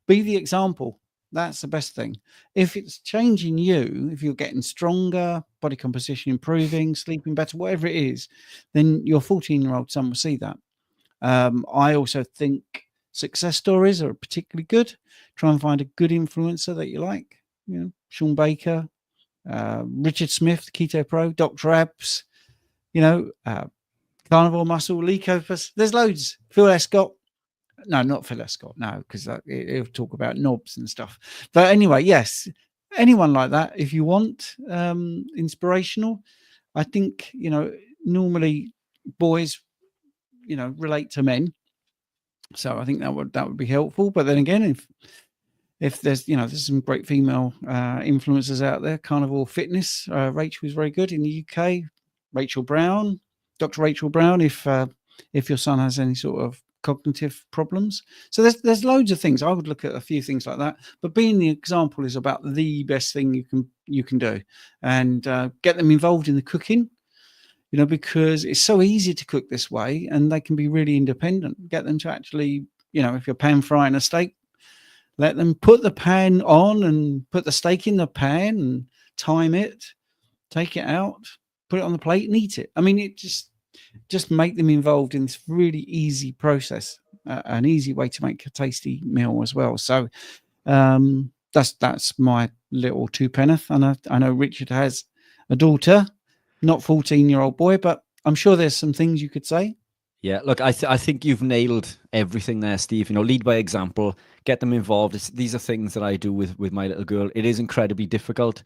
Be the example. That's the best thing. If it's changing you, if you're getting stronger, body composition improving, sleeping better, whatever it is, then your 14-year-old son will see that. I also think success stories are particularly good. Try and find a good influencer that you like. Sean Baker, Richard Smith, Keto Pro, Dr. Abs, Carnivore Muscle, Lee Copus. There's loads. Phil Escott. No, not Phil Escott. No, because he'll talk about knobs and stuff. But anyway, yes, anyone like that, if you want inspirational, I think, normally boys, relate to men. So I think that would be helpful. But then again, if there's, there's some great female influencers out there, Carnivore Fitness, Rachel is very good in the UK. Rachel Brown, Dr. Rachel Brown, if your son has any sort of cognitive problems. So there's loads of things. I would look at a few things like that, but being the example is about the best thing you can do, and get them involved in the cooking, because it's so easy to cook this way and they can be really independent. Get them to actually, if you're pan frying a steak, let them put the pan on and put the steak in the pan and time it, take it out, put it on the plate and eat it. I mean, it just make them involved in this really easy process, an easy way to make a tasty meal as well. So that's my little two penneth. And I know Richard has a daughter, not 14-year-old boy, but I'm sure there's some things you could say. Yeah, look, I think you've nailed everything there, Steve. Lead by example, get them involved. These are things that I do with my little girl. It is incredibly difficult.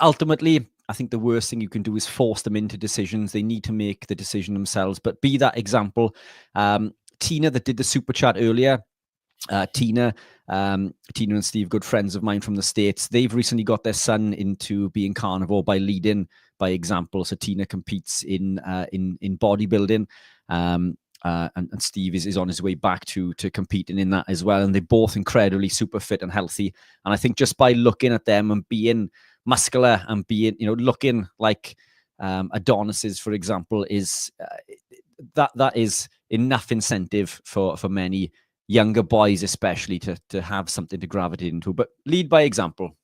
Ultimately, I think the worst thing you can do is force them into decisions. They need to make the decision themselves, but be that example. Tina, that did the super chat earlier, Tina and Steve, good friends of mine from the States, they've recently got their son into being carnivore by leading by example. So Tina competes in bodybuilding, and Steve is on his way back to competing in that as well. And they're both incredibly super fit and healthy. And I think just by looking at them and being muscular and being, looking like Adonises, for example, is that is enough incentive for many younger boys especially to have something to gravitate into. But lead by example.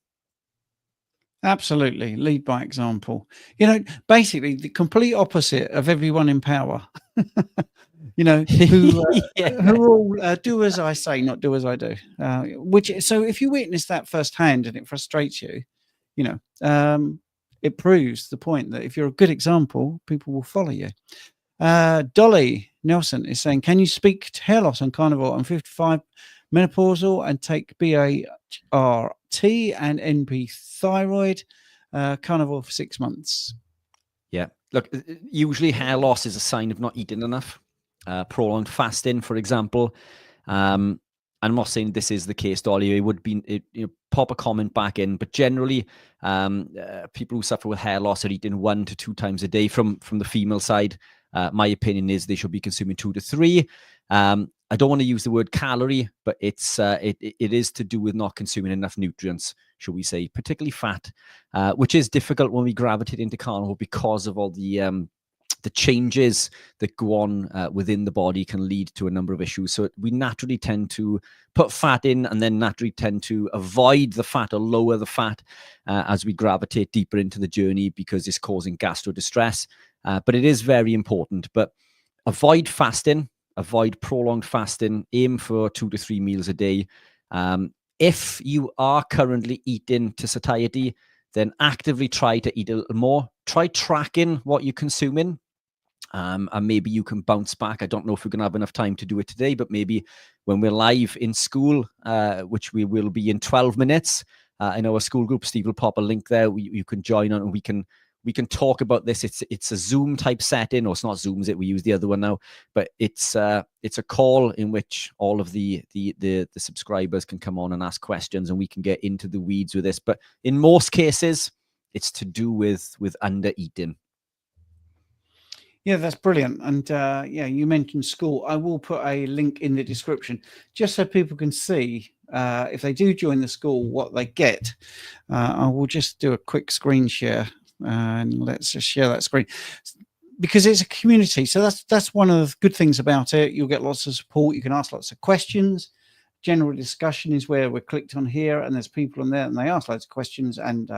Absolutely, lead by example. Basically the complete opposite of everyone in power. Who all do as I say, not do as I do. So if you witness that firsthand and it frustrates you, it proves the point that if you're a good example, people will follow you. Dolly Nelson is saying, can you speak to hair loss on carnivore? I'm 55, menopausal, and take BART and NP thyroid, carnivore for 6 months. Yeah, look, usually hair loss is a sign of not eating enough. Prolonged fasting, for example. I'm not saying this is the case, Dolly. It would be, pop a comment back in, but generally, people who suffer with hair loss are eating 1 to 2 times a day from the female side. My opinion is they should be consuming 2 to 3. I don't want to use the word calorie, but it is to do with not consuming enough nutrients, shall we say, particularly fat, which is difficult when we gravitate into carnivore because of all the changes that go on within the body can lead to a number of issues. So we naturally tend to put fat in and then naturally tend to avoid the fat or lower the fat as we gravitate deeper into the journey because it's causing gastro distress. But it is very important. But avoid fasting, avoid prolonged fasting, aim for 2 to 3 meals a day. If you are currently eating to satiety, then actively try to eat a little more. Try tracking what you're consuming. And maybe you can bounce back. I don't know if we're going to have enough time to do it today, but maybe when we're live in school, which we will be in 12 minutes, in our school group, Steve will pop a link there. You can join on and we can talk about this. It's a Zoom type setting, or it's not Zoom, is it? We use the other one now, but it's a call in which all of the subscribers can come on and ask questions, and we can get into the weeds with this. But in most cases, it's to do with under eating. Yeah, that's brilliant. And you mentioned school. I will put a link in the description just so people can see if they do join the school what they get. I will just do a quick screen share and let's just share that screen because it's a community. So that's one of the good things about it. You'll get lots of support. You can ask lots of questions. General discussion is where we're clicked on here, and there's people on there and they ask loads of questions. And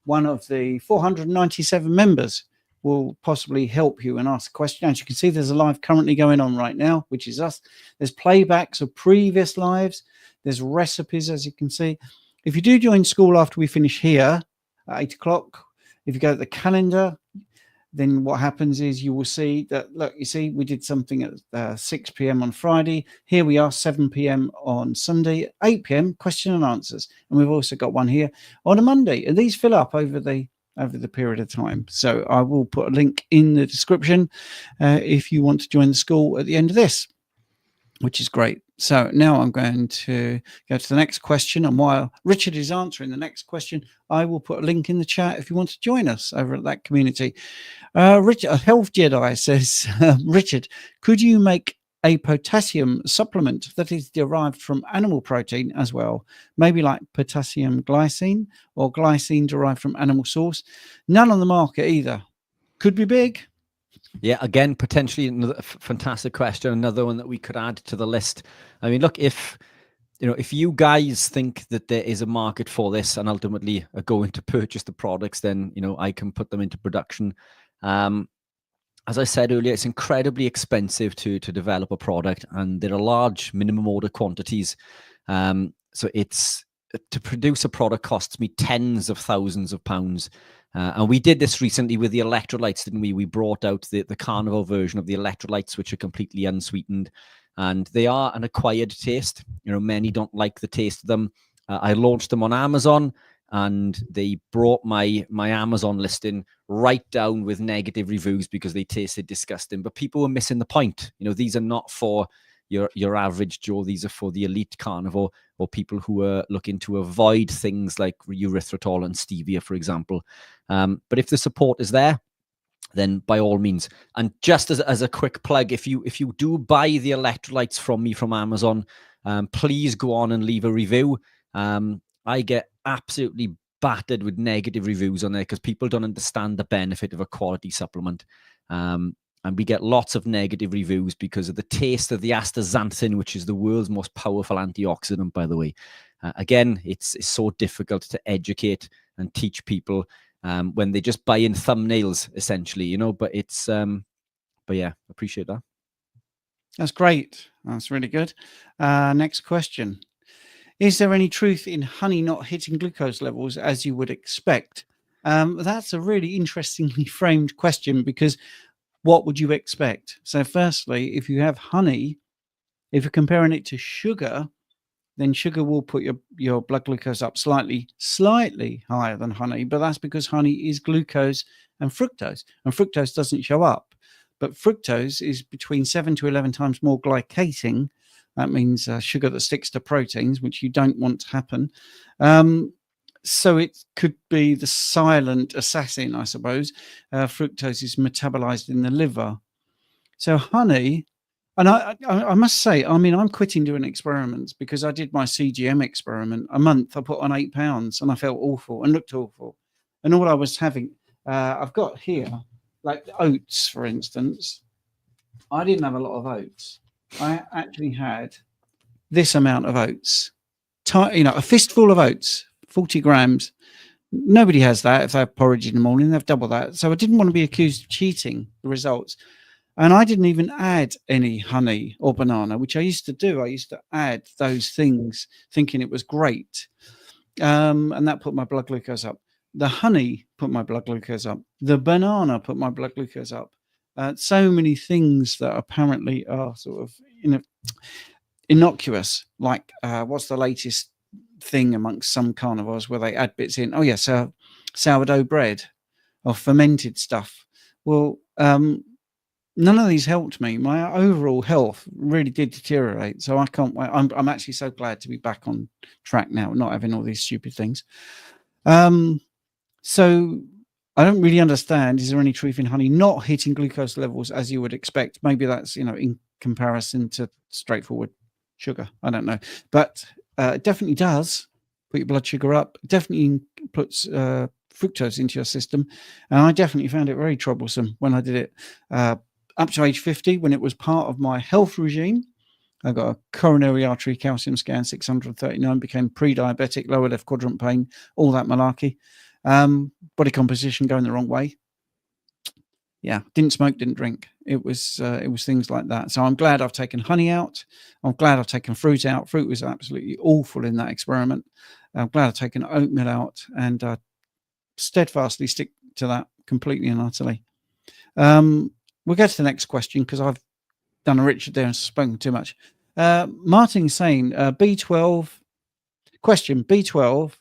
one of the 497 members will possibly help you and ask a question. As you can see, there's a live currently going on right now, which is us. There's playbacks of previous lives. There's recipes, as you can see. If you do join school after we finish here at 8 o'clock, if you go to the calendar, then what happens is you will see that, look, you see, we did something at 6 p.m. on Friday. Here we are, 7 p.m. on Sunday, 8 p.m. question and answers. And we've also got one here on a Monday. And these fill up over the period of time. So I will put a link in the description if you want to join the school at the end of this, which is great. So now I'm going to go to the next question. And while Richard is answering the next question, I will put a link in the chat if you want to join us over at that community. Richard, Health Jedi says, Richard, could you make a potassium supplement that is derived from animal protein as well, maybe like potassium glycine or glycine derived from animal source? None on the market either. Could be big. Yeah, again, potentially another fantastic question, another one that we could add to the list. I mean, look, if you guys think that there is a market for this and ultimately are going to purchase the products, then I can put them into production. As I said earlier, it's incredibly expensive to develop a product, and there are large minimum order quantities. So it's to produce a product costs me tens of thousands of pounds. And we did this recently with the electrolytes, didn't we? We brought out the carnivore version of the electrolytes, which are completely unsweetened, and they are an acquired taste. You know, many don't like the taste of them. I launched them on Amazon, and they brought my Amazon listing right down with negative reviews because they tasted disgusting. But people were missing the point. You know, these are not for your average Joe. These are for the elite carnivore, or people who are looking to avoid things like erythritol and stevia, for example. But if the support is there, then by all means. And just as a quick plug, if you do buy the electrolytes from me from Amazon, please go on and leave a review. I get absolutely battered with negative reviews on there because people don't understand the benefit of a quality supplement. And we get lots of negative reviews because of the taste of the astaxanthin, which is the world's most powerful antioxidant, by the way. Again, it's so difficult to educate and teach people when they just buy in thumbnails, essentially, you know. But it's, but yeah, appreciate that. That's great. That's really good. Next question. Is there any truth in honey not hitting glucose levels as you would expect? That's a really interestingly framed question, because what would you expect? So firstly, if you have honey, if you're comparing it to sugar, then sugar will put your blood glucose up slightly higher than honey, but that's because honey is glucose and fructose doesn't show up. But fructose is between 7 to 11 times more glycating. That means sugar that sticks to proteins, which you don't want to happen. So it could be the silent assassin, I suppose. Fructose is metabolized in the liver. So honey, and I must say, I mean, I'm quitting doing experiments because I did my CGM experiment. A month, I put on 8 pounds and I felt awful and looked awful. And all I was having, I've got here, like oats, for instance. I didn't have a lot of oats. I actually had this amount of oats, you know, a fistful of oats, 40 grams. Nobody has that. If they have porridge in the morning, they've double that. So I didn't want to be accused of cheating the results. And I didn't even add any honey or banana, which I used to do. I used to add those things thinking it was great. And that put my blood glucose up. The honey put my blood glucose up. The banana put my blood glucose up. So many things that apparently are sort of, you know, innocuous. Like what's the latest thing amongst some carnivores where they add bits in? Oh yeah, so sourdough bread or fermented stuff. Well, none of these helped me. My overall health really did deteriorate. So I can't wait. I'm actually so glad to be back on track now, not having all these stupid things. So I don't really understand. Is there any truth in honey not hitting glucose levels as you would expect? Maybe that's, you know, in comparison to straightforward sugar. I don't know. But it definitely does put your blood sugar up. It definitely puts fructose into your system. And I definitely found it very troublesome when I did it. Up to age 50, when it was part of my health regime. I got a coronary artery calcium scan, 639, became pre-diabetic, lower left quadrant pain, all that malarkey. Body composition going the wrong way. Yeah, didn't smoke, didn't drink. It was things like that. So I'm glad I've taken honey out. I'm glad I've taken fruit out. Fruit was absolutely awful in that experiment. I'm glad I've taken oatmeal out, and steadfastly stick to that completely and utterly. We'll get to the next question because I've done a Richard there and spoken too much. Martin's saying B12. Question: B12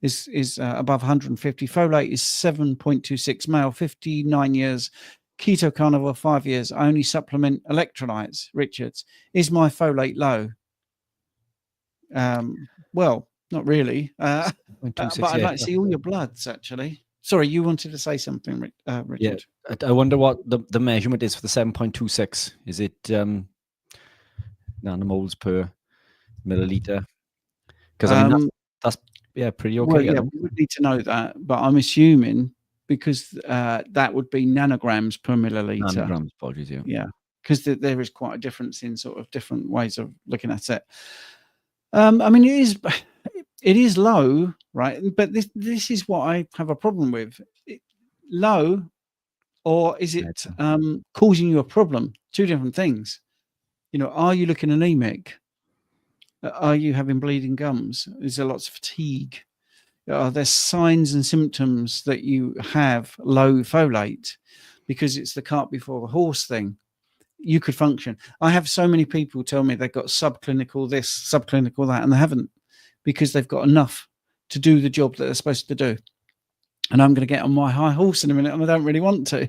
is above 150. Folate is 7.26. Male, 59 years. Keto carnivore, 5 years. I only supplement electrolytes. Richards, is my folate low? Well, not really. But I'd like to see all your bloods, actually. Sorry, you wanted to say something, Richard. Yeah, I wonder what the measurement is for the 7.26. Is it nanomoles per milliliter? Because I mean that's pretty okay. Well, yeah, we would need to know that, but I'm assuming because that would be nanograms per milliliter. Nanograms, apologies, yeah. Yeah, because there is quite a difference in sort of different ways of looking at it. I mean, it is low, right? But this is what I have a problem with. Low or is it causing you a problem? Two different things. You know, are you looking anemic? Are you having bleeding gums? Is there lots of fatigue? Are there signs and symptoms that you have low folate? Because it's the cart before the horse thing. You could function. I have so many people tell me they've got subclinical this, subclinical that, and they haven't, because they've got enough to do the job that they're supposed to do. And I'm going to get on my high horse in a minute, and I don't really want to.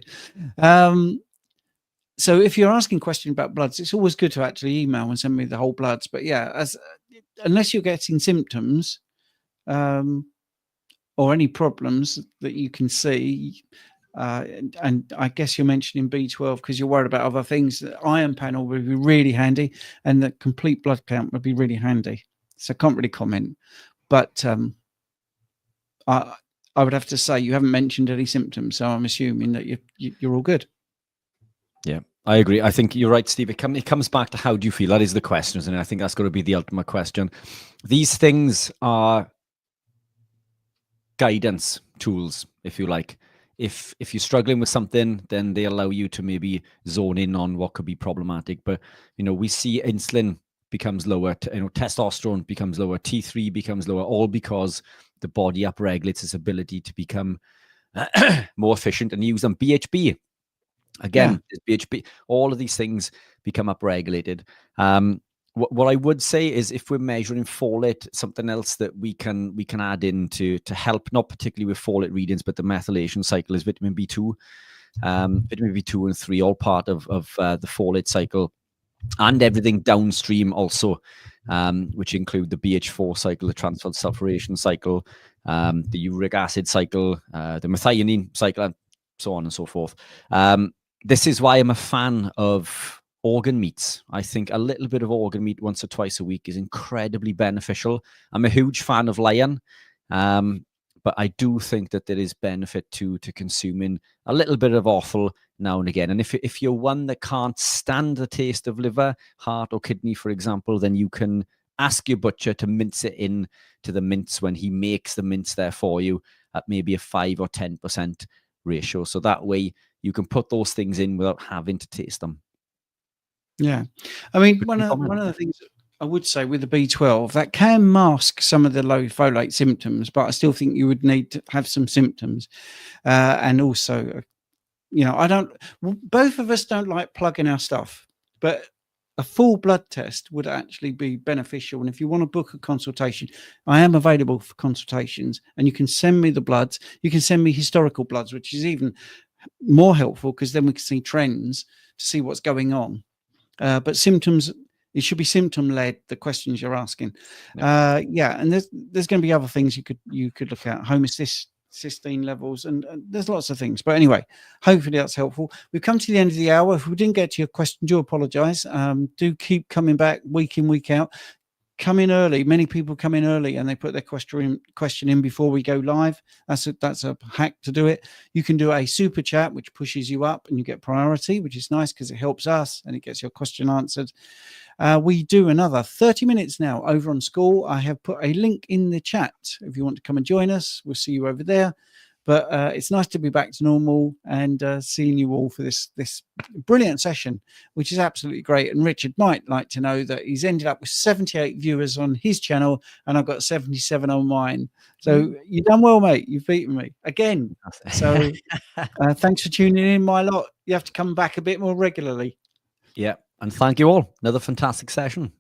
So if you're asking questions about bloods, it's always good to actually email and send me the whole bloods. But yeah, unless you're getting symptoms or any problems that you can see, and I guess you're mentioning B12 because you're worried about other things, the iron panel would be really handy, and the complete blood count would be really handy. So I can't really comment. But I would have to say you haven't mentioned any symptoms, so I'm assuming that you're all good. Yeah, I agree. I think you're right, Steve. It comes back to how do you feel? That is the question, and I think that's going to be the ultimate question. These things are guidance tools, if you like. If you're struggling with something, then they allow you to maybe zone in on what could be problematic. But we see insulin becomes lower, testosterone becomes lower, T3 becomes lower, all because the body upregulates its ability to become more efficient and use them. BHB, again, BHB, all of these things become upregulated. What I would say is, if we're measuring folate, something else that we can add in to help, not particularly with folate readings, but the methylation cycle, is vitamin B2. Vitamin B2 and 3, all part of the folate cycle, and everything downstream also, which include the BH4 cycle, the transphosphorylation cycle, the uric acid cycle, the methionine cycle, and so on and so forth. This is why I'm a fan of organ meats. I think a little bit of organ meat once or twice a week is incredibly beneficial. I'm a huge fan of lion, but I do think that there is benefit to consuming a little bit of offal now and again. And if you're one that can't stand the taste of liver, heart, or kidney, for example, then you can ask your butcher to mince it in to the mince when he makes the mince there for you at maybe a 5 or 10% ratio. So that way you can put those things in without having to taste them. Yeah. I mean, one of the things I would say with the B12, that can mask some of the low folate symptoms, but I still think you would need to have some symptoms. And also, both of us don't like plugging our stuff, but a full blood test would actually be beneficial. And if you want to book a consultation, I am available for consultations, and you can send me the bloods. You can send me historical bloods, which is even more helpful, because then we can see trends to see what's going on. But symptoms, it should be symptom led, the questions you're asking. And there's going to be other things you could look at, homocysteine levels, and there's lots of things. But anyway, hopefully that's helpful. We've come to the end of the hour. If we didn't get to your question, do apologize. Do keep coming back week in, week out. Come in early. Many people come in early and they put their question in before we go live. That's a hack to do it. You can do a super chat, which pushes you up and you get priority, which is nice because it helps us and it gets your question answered. We do another 30 minutes now over on School. I have put a link in the chat if you want to come and join us. We'll see you over there. But it's nice to be back to normal and seeing you all for this brilliant session, which is absolutely great. And Richard might like to know that he's ended up with 78 viewers on his channel, and I've got 77 on mine. So you've done well, mate. You've beaten me again. So thanks for tuning in, my lot. You have to come back a bit more regularly. Yeah, and thank you all. Another fantastic session.